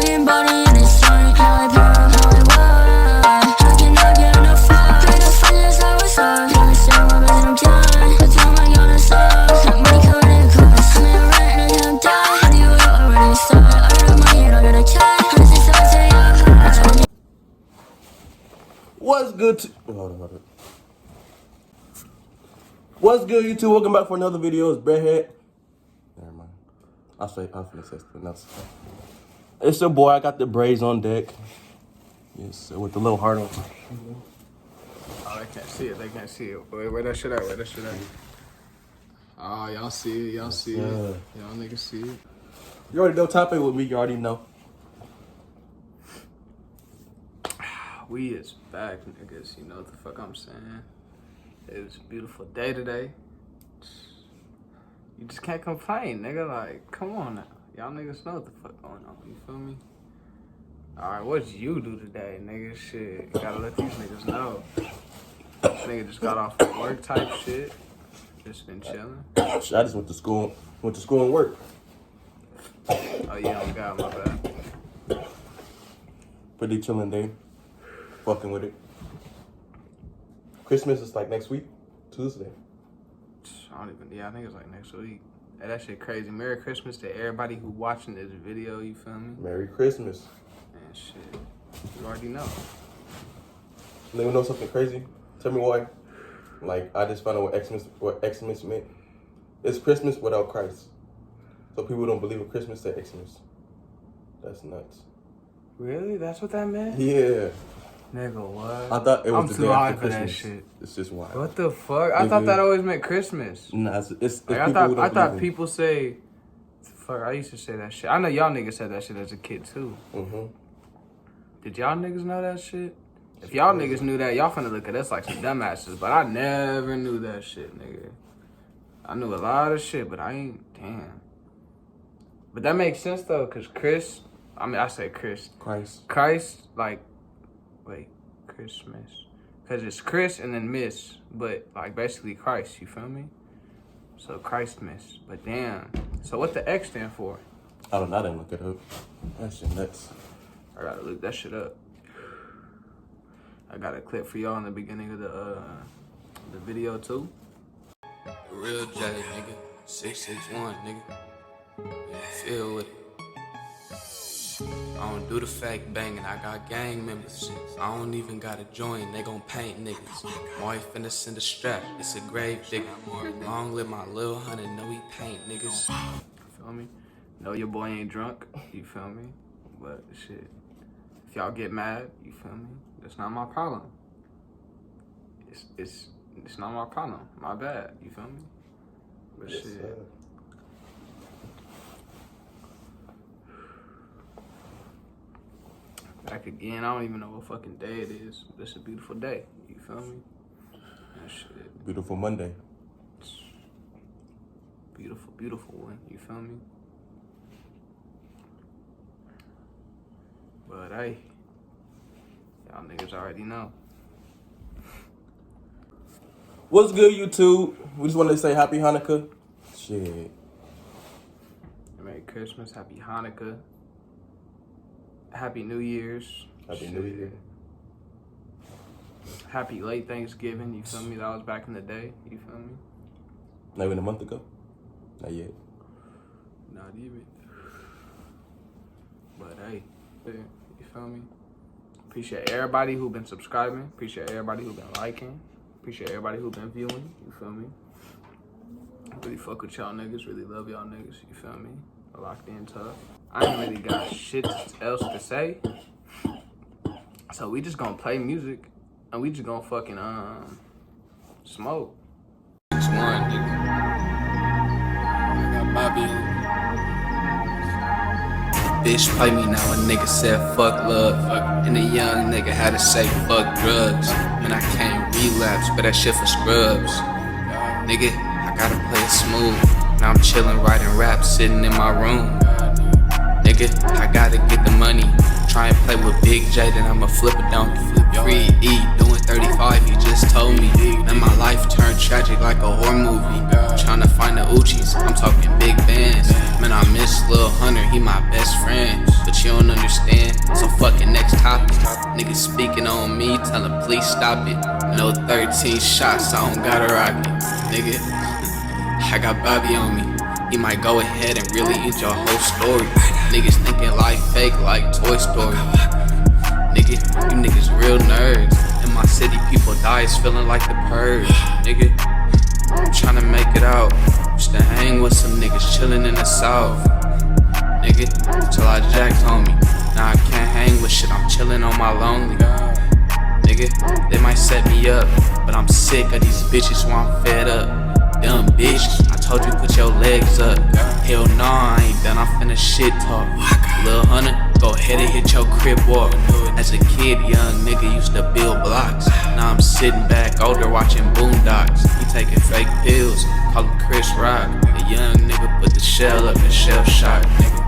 Talking body in the sun, how I burn, how I want. I cannot get enough fun. Ain't no fun, that's how it's on. Can't say what I'm done. But tell my girl to stop. Money coming in close. I'm in rent and I'm done. How do you already start? I got my head, I got a cat. I'm just so say What's good? Hold on. What's good, YouTube? Welcome back for another video. It's Breadhead. Never mind. I'm finna say something else. It's your boy. I got the braids on deck. Yes, with the little heart on. Oh, they can't see it. They can't see it. Wait, where that shit at? Where that shit at? Oh, y'all see it. Y'all see it. Y'all niggas see it. You already know topic with me. You already know. We is back, niggas. You know what the fuck I'm saying? It was a beautiful day today. You just can't complain, nigga. Like, come on now. Y'all niggas know what the fuck going on. You feel me? Alright, what'd you do today, nigga? Shit. Gotta let these niggas know. Nigga just got off of work type shit. Just been chilling. I just went to school. Went to school and work. Oh, yeah, oh God, my bad. Pretty chilling day. Fucking with it. Christmas is like next week, Tuesday. I think it's like next week. Hey, that shit crazy. Merry Christmas to everybody who watching this video, you feel me? Merry Christmas. Man, shit. You already know. Let me know something crazy. Tell me why. Like, I just found out what Xmas meant. It's Christmas without Christ. So people don't believe in Christmas, say Xmas. That's nuts. Really? That's what that meant? Yeah. Nigga, what? I thought it was the too day high after for that Christmas. shit. It's just wild. What the fuck? I thought that always meant Christmas. Nah, it's Like, I thought people say, fuck, I used to say that shit. I know y'all niggas said that shit as a kid too. Mm-hmm. Did y'all niggas know that shit? If y'all niggas knew that, y'all finna look at us like some dumbasses. But I never knew that shit, nigga. I knew a lot of shit, but I ain't, damn. But that makes sense though, cause Christ, like, wait, Christmas. Cause it's Chris and then Miss, but like basically Christ, you feel me? So Christmas, but damn. So what the X stand for? I don't know, I didn't look it up. That shit nuts. I gotta look that shit up. I got a clip for y'all in the beginning of the video too. Real J, nigga. 661, nigga. Feel with it. I don't do the fake banging, I got gang members. I don't even gotta join, they gon' paint niggas. My wife finna send a strap, it's a grave digger. Long live my little honey, know he paint niggas. You feel me? Know your boy ain't drunk, you feel me? But shit, if y'all get mad, you feel me? That's not my problem. It's not my problem, my bad, you feel me? But yes, shit. Sir. Back again, I don't even know what fucking day it is, but it's a beautiful day, you feel me? That shit. Beautiful Monday. Beautiful, beautiful one, you feel me? But hey, y'all niggas already know. What's good, YouTube? We just wanted to say Happy Hanukkah. Shit. Merry Christmas, Happy Hanukkah. Happy New Year's. Happy New Year. Happy late Thanksgiving, you feel me? That was back in the day, you feel me? Not even a month ago? Not yet. Not even. But hey, you feel me? Appreciate everybody who been subscribing. Appreciate everybody who been liking. Appreciate everybody who been viewing, you feel me? Really fuck with y'all niggas, really love y'all niggas, you feel me? Locked in tough. I ain't really got shit else to say. So we just gonna play music and we just gonna fucking smoke. 6'1", nigga. I got Bobby. Bitch play me now, a nigga said fuck love. And a young nigga had to say fuck drugs. Man, I can't relapse, but that shit for scrubs. Nigga, I gotta play it smooth. Now I'm chillin', writing raps, sitting in my room. Nigga, I gotta get the money. Try and play with Big J, then I'ma flip it down. Free E, doing 35, he just told me. Then my life turned tragic like a horror movie. tryna find the Uchis, I'm talking big bands. Man, I miss Lil Hunter, he my best friend. But you don't understand, so fucking next topic. Niggas speaking on me, tell him please stop it. No 13 shots, I don't got a rocket. Nigga, I got Bobby on me. He might go ahead and really eat your whole story. Niggas thinking life fake like Toy Story. Nigga, you niggas real nerds. In my city, people die, it's feeling like the purge. Nigga, I'm tryna make it out. Used to hang with some niggas chillin' in the south. Nigga, till I jacked on me. Now I can't hang with shit, I'm chillin' on my lonely. Nigga, they might set me up, but I'm sick of these bitches while I'm fed up. Dumb bitch, I told you put your legs up. Hell nah, I ain't done, I'm finna shit talk. Lil Hunter, go ahead and hit your crib walk. As a kid, young nigga used to build blocks. Now I'm sitting back, older, watching Boondocks. He taking fake pills, call him Chris Rock. The young nigga put the shell up in shell shock, nigga.